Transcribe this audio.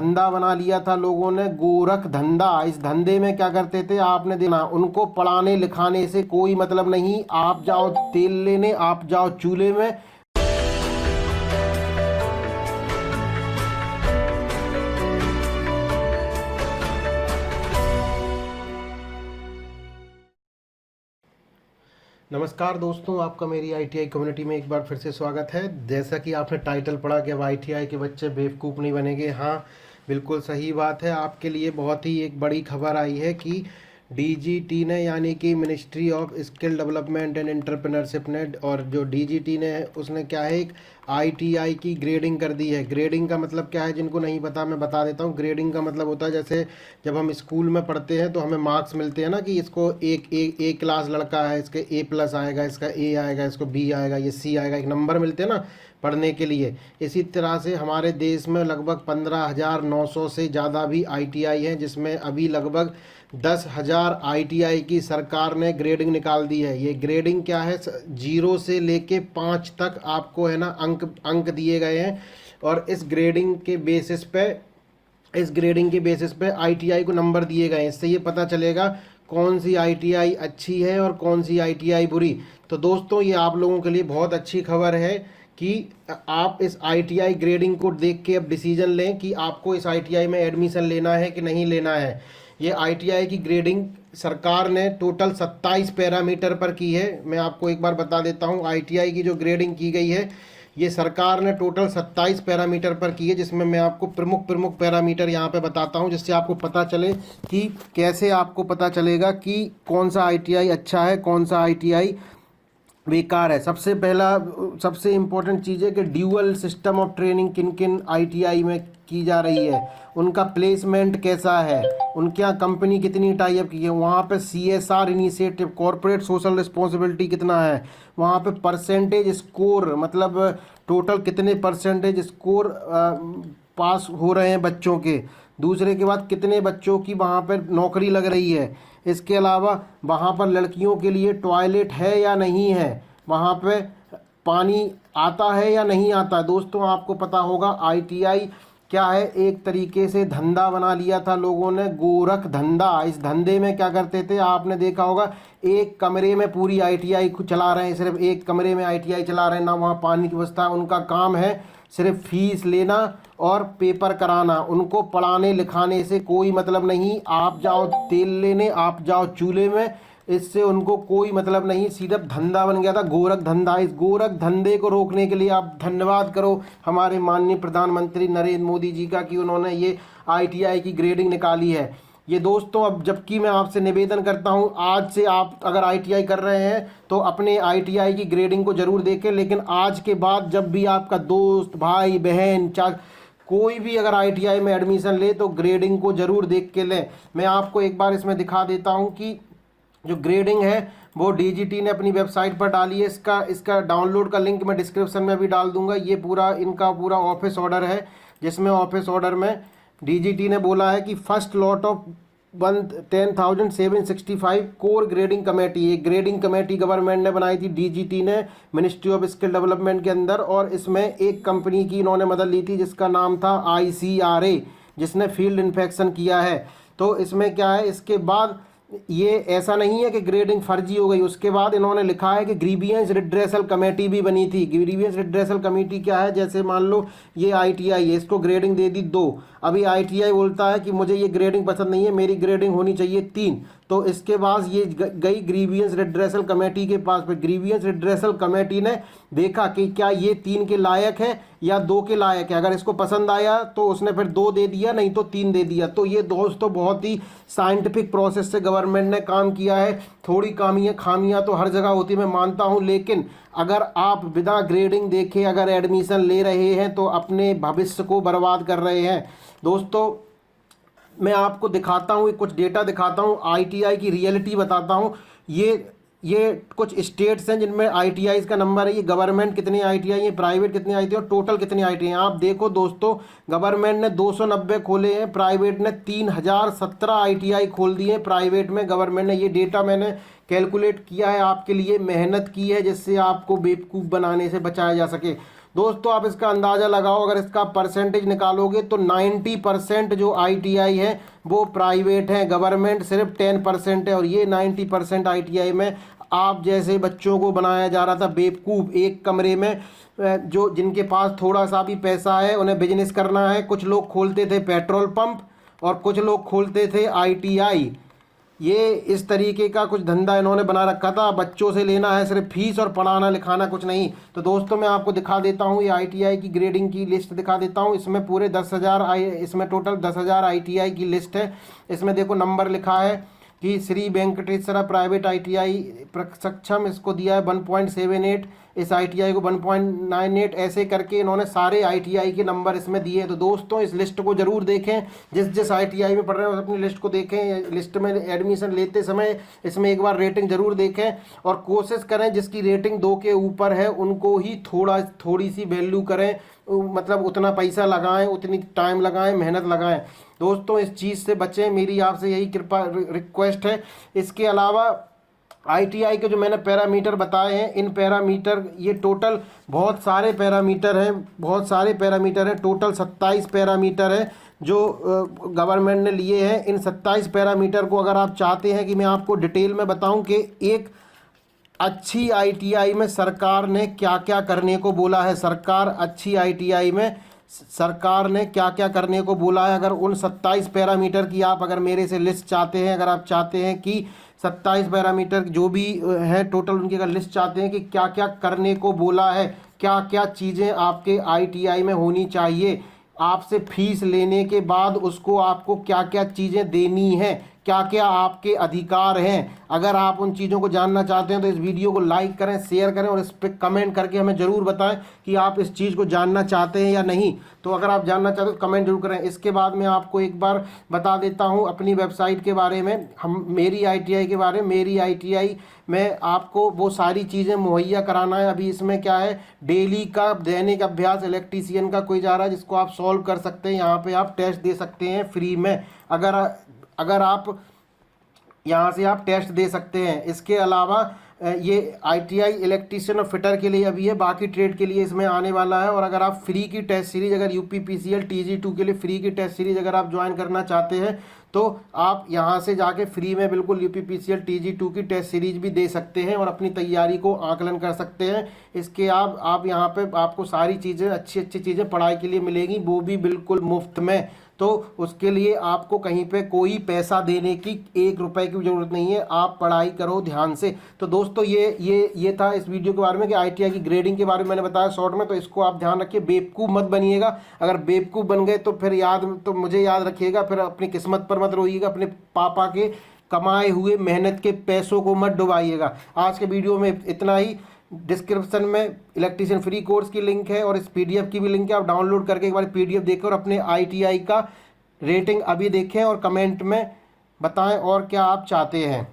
धंधा बना लिया था लोगों ने, गोरख धंधा। इस धंधे में क्या करते थे आपने देखा, उनको पढ़ाने लिखाने से कोई मतलब नहीं। आप जाओ तेल लेने, आप जाओ चूल्हे में। नमस्कार दोस्तों, आपका मेरी आईटीआई कम्युनिटी में एक बार फिर से स्वागत है। जैसा कि आपने टाइटल पढ़ा कि अब आईटीआई के बच्चे बेवकूफ़ नहीं बनेंगे, हाँ बिल्कुल सही बात है। आपके लिए बहुत ही एक बड़ी खबर आई है कि डीजीटी ने, यानी कि ministry of skill development and entrepreneurship ने, और जो डीजीटी ने उसने क्या है, एक आईटीआई की ग्रेडिंग कर दी है। ग्रेडिंग का मतलब क्या है, जिनको नहीं पता मैं बता देता हूँ। ग्रेडिंग का मतलब होता है, जैसे जब हम स्कूल में पढ़ते हैं तो हमें मार्क्स मिलते हैं ना, कि इसको ए क्लास लड़का है, इसके A+ आएगा, इसका A आएगा, इसको B आएगा, ये C आएगा, एक नंबर मिलते हैं ना पढ़ने के लिए। इसी तरह से हमारे देश में लगभग 15,900 से ज़्यादा भी आईटीआई हैं, जिसमें अभी लगभग 10,000 आईटीआई की सरकार ने ग्रेडिंग निकाल दी है। ये ग्रेडिंग क्या है, 0 से लेके 5 तक आपको है ना अंक दिए गए हैं, और इस ग्रेडिंग के बेसिस पे आईटीआई को नंबर दिए गए हैं। इससे ये पता चलेगा कौन सी आईटीआई अच्छी है और कौन सी आईटीआई बुरी। तो दोस्तों, ये आप लोगों के लिए बहुत अच्छी खबर है कि आप इस आईटीआई ग्रेडिंग को देख के अब डिसीजन लें कि आपको इस आईटीआई में एडमिशन लेना है कि नहीं लेना है। ये आईटीआई की ग्रेडिंग सरकार ने टोटल 27 पैरामीटर पर की है। मैं आपको एक बार बता देता हूँ, आईटीआई की जो ग्रेडिंग की गई है, ये सरकार ने टोटल 27 पैरामीटर पर की है, जिसमें मैं आपको प्रमुख पैरामीटर यहाँ पे बताता हूँ, जिससे आपको पता चले कि कैसे आपको पता चलेगा कि कौन सा आईटीआई अच्छा है, कौन सा आईटीआई बेकार है। सबसे इम्पोर्टेंट चीज़ है कि ड्यूअल सिस्टम ऑफ ट्रेनिंग किन किन आईटीआई में की जा रही है, उनका प्लेसमेंट कैसा है, उनके यहाँ कंपनी कितनी टाई अप की है, वहाँ पे CSR initiative, corporate social responsibility कितना है, वहाँ पे परसेंटेज स्कोर, मतलब टोटल कितने परसेंटेज स्कोर पास हो रहे हैं बच्चों के, दूसरे के बाद कितने बच्चों की वहाँ पर नौकरी लग रही है। इसके अलावा वहाँ पर लड़कियों के लिए टॉयलेट है या नहीं है, वहाँ पे पानी आता है या नहीं आता। दोस्तों, आपको पता होगा आईटीआई क्या है, एक तरीके से धंधा बना लिया था लोगों ने, गोरख धंधा। इस धंधे में क्या करते थे आपने देखा होगा, एक कमरे में पूरी आईटीआई को चला रहे हैं, सिर्फ एक कमरे में आईटीआई चला रहे हैं, ना वहाँ पानी की व्यवस्था। उनका काम है सिर्फ फीस लेना और पेपर कराना, उनको पढ़ाने लिखाने से कोई मतलब नहीं। आप जाओ तेल लेने, आप जाओ चूल्हे में, इससे उनको कोई मतलब नहीं। सिर्फ धंधा बन गया था, गोरख धंधा। इस गोरख धंधे को रोकने के लिए आप धन्यवाद करो हमारे माननीय प्रधानमंत्री नरेंद्र मोदी जी का, कि उन्होंने ये आईटीआई की ग्रेडिंग निकाली है। ये दोस्तों, अब जबकि मैं आपसे निवेदन करता हूं, आज से आप अगर आईटीआई कर रहे हैं तो अपने आईटीआई की ग्रेडिंग को ज़रूर देखें। लेकिन आज के बाद जब भी आपका दोस्त, भाई, बहन, कोई भी अगर आईटीआई में एडमिशन ले तो ग्रेडिंग को ज़रूर देख के लें। मैं आपको एक बार इसमें दिखा देता हूं कि जो ग्रेडिंग है वो डीजीटी ने अपनी वेबसाइट पर डाली है। इसका डाउनलोड का लिंक मैं डिस्क्रिप्शन में भी डाल दूंगा। ये इनका पूरा ऑफिस ऑर्डर है, जिसमें ऑफिस ऑर्डर में डीजीटी ने बोला है कि first lot of 10,765 core grading committee. एक ग्रेडिंग कमेटी गवर्नमेंट ने बनाई थी, डीजीटी ने, मिनिस्ट्री ऑफ स्किल डेवलपमेंट के अंदर, और इसमें एक कंपनी की इन्होंने मदद ली थी जिसका नाम था ICRA, जिसने फील्ड इन्फेक्शन किया है। तो इसमें क्या है, इसके बाद ये ऐसा नहीं है कि ग्रेडिंग फर्जी हो गई, उसके बाद इन्होंने लिखा है कि ग्रीवियंस रिड्रेसल कमेटी भी बनी थी। ग्रीवियंस रिड्रेसल कमेटी क्या है, जैसे मान लो ये आईटीआई है, इसको ग्रेडिंग दे दी 2, अभी आईटीआई बोलता है कि मुझे ये ग्रेडिंग पसंद नहीं है, मेरी ग्रेडिंग होनी चाहिए 3, तो इसके बाद ये गई ग्रीवियंस रिड्रेसल कमेटी के पास। पर ग्रीवियंस रिड्रेसल कमेटी ने देखा कि क्या ये 3 के लायक है या 2 के लायक है। अगर इसको पसंद आया तो उसने फिर 2 दे दिया, नहीं तो 3 दे दिया। तो ये दोस्तों बहुत ही साइंटिफिक प्रोसेस से गवर्नमेंट ने काम किया है। थोड़ी खामियां तो हर जगह होती, मैं मानता हूं, लेकिन अगर आप बिना ग्रेडिंग देखे अगर एडमिशन ले रहे हैं तो अपने भविष्य को बर्बाद कर रहे हैं। दोस्तों, मैं आपको दिखाता हूँ, कुछ डेटा दिखाता हूँ, आईटीआई की रियलिटी बताता हूँ। ये कुछ स्टेट्स हैं जिनमें आईटीआई का नंबर है। ये गवर्नमेंट कितने आईटीआई है, प्राइवेट कितने आईटीआई और टोटल कितने आईटीआई हैं। आप देखो दोस्तों, गवर्नमेंट ने 290 खोले हैं, प्राइवेट ने 3017 आईटीआई खोल दिए हैं प्राइवेट में। गवर्नमेंट ने, ये डेटा मैंने कैलकुलेट किया है आपके लिए, मेहनत की है जिससे आपको बेवकूफ़ बनाने से बचाया जा सके। दोस्तों आप इसका अंदाज़ा लगाओ, अगर इसका परसेंटेज निकालोगे तो 90% जो ITI है वो प्राइवेट है, गवर्नमेंट सिर्फ 10% है। और ये 90% ITI में आप जैसे बच्चों को बनाया जा रहा था बेवकूफ़। एक कमरे में जो जिनके पास थोड़ा सा भी पैसा है उन्हें बिजनेस करना है, कुछ लोग खोलते थे पेट्रोल पंप और कुछ लोग खोलते थे ITI। ये इस तरीके का कुछ धंधा इन्होंने बना रखा था। बच्चों से लेना है सिर्फ फीस और पढ़ाना लिखाना कुछ नहीं। तो दोस्तों मैं आपको दिखा देता हूँ, ये ITI की ग्रेडिंग की लिस्ट दिखा देता हूँ। इसमें पूरे 10,000 इसमें टोटल 10,000 ITI की लिस्ट है। इसमें देखो नंबर लिखा है कि श्री वेंकटेश्वरा प्राइवेट ITI सक्षम, इसको दिया है 1.78, इस ITI को 1.98, ऐसे करके इन्होंने सारे ITI के नंबर इसमें दिए हैं। तो दोस्तों इस लिस्ट को ज़रूर देखें, जिस जिस ITI में पढ़ रहे हैं अपनी लिस्ट को देखें। लिस्ट में एडमिशन लेते समय इसमें एक बार रेटिंग ज़रूर देखें और कोशिश करें जिसकी रेटिंग 2 के ऊपर है उनको ही थोड़ी सी वैल्यू करें, मतलब उतना पैसा लगाएं, उतनी टाइम लगाएं, मेहनत लगाएं। दोस्तों इस चीज़ से बचें, मेरी आपसे यही कृपा रिक्वेस्ट है। इसके अलावा ITI के जो मैंने पैरामीटर बताए हैं, इन पैरामीटर, ये टोटल बहुत सारे पैरामीटर हैं, टोटल 27 पैरामीटर हैं जो गवर्नमेंट ने लिए हैं। इन 27 पैरामीटर को अगर आप चाहते हैं कि मैं आपको डिटेल में बताऊं कि एक अच्छी ITI में सरकार ने क्या क्या करने को बोला है, अच्छी ITI में सरकार ने क्या क्या करने को बोला है। अगर उन 27 पैरामीटर की आप अगर मेरे से लिस्ट चाहते हैं, अगर आप चाहते हैं कि 27 पैरामीटर जो भी है टोटल उनकी अगर लिस्ट चाहते हैं कि क्या क्या करने को बोला है, क्या क्या चीज़ें आपके ITI में होनी चाहिए, आपसे फीस लेने के बाद उसको आपको क्या क्या चीज़ें देनी है, क्या क्या आपके अधिकार हैं। अगर आप उन चीज़ों को जानना चाहते हैं तो इस वीडियो को लाइक करें, शेयर करें और इस पर कमेंट करके हमें ज़रूर बताएं कि आप इस चीज़ को जानना चाहते हैं या नहीं। तो अगर आप जानना चाहते हो तो कमेंट जरूर करें। इसके बाद मैं आपको एक बार बता देता हूं अपनी वेबसाइट के बारे में, मेरी ITI के बारे में। मेरी ITI में आपको वो सारी चीज़ें मुहैया कराना है। अभी इसमें क्या है, डेली का दैनिक अभ्यास इलेक्ट्रीशियन का कोई जा रहा है जिसको आप सॉल्व कर सकते हैं। यहाँ पर आप टेस्ट दे सकते हैं फ्री में, अगर आप यहाँ से आप टेस्ट दे सकते हैं। इसके अलावा ये ITI इलेक्ट्रीशियन और फिटर के लिए अभी है, बाकी ट्रेड के लिए इसमें आने वाला है। और अगर आप फ्री की टेस्ट सीरीज, अगर UPPCL TG2 के लिए फ्री की टेस्ट सीरीज अगर आप ज्वाइन करना चाहते हैं तो आप यहाँ से जाके फ्री में बिल्कुल UPPCL TG2 की टेस्ट सीरीज भी दे सकते हैं और अपनी तैयारी को आकलन कर सकते हैं। इसके आप यहाँ पे आपको सारी चीज़ें अच्छी चीज़ें पढ़ाई के लिए मिलेंगी, वो भी बिल्कुल मुफ्त में। तो उसके लिए आपको कहीं पे कोई पैसा देने की 1 रुपए की ज़रूरत नहीं है, आप पढ़ाई करो ध्यान से। तो दोस्तों ये था इस वीडियो के बारे में कि ITI की ग्रेडिंग के बारे में मैंने बताया शॉर्ट में। तो इसको आप ध्यान रखिए, बेवकूफ़ मत बनिएगा। अगर बेवकूफ़ बन गए तो फिर मुझे याद रखिएगा, फिर अपनी किस्मत पर मत रोइएगा, अपने पापा के कमाए हुए मेहनत के पैसों को मत डुबाइएगा। आज के वीडियो में इतना ही। डिस्क्रिप्शन में इलेक्ट्रीशियन फ्री कोर्स की लिंक है और इस PDF की भी लिंक है, आप डाउनलोड करके एक बार PDF देखें और अपने ITI का रेटिंग अभी देखें और कमेंट में बताएं और क्या आप चाहते हैं।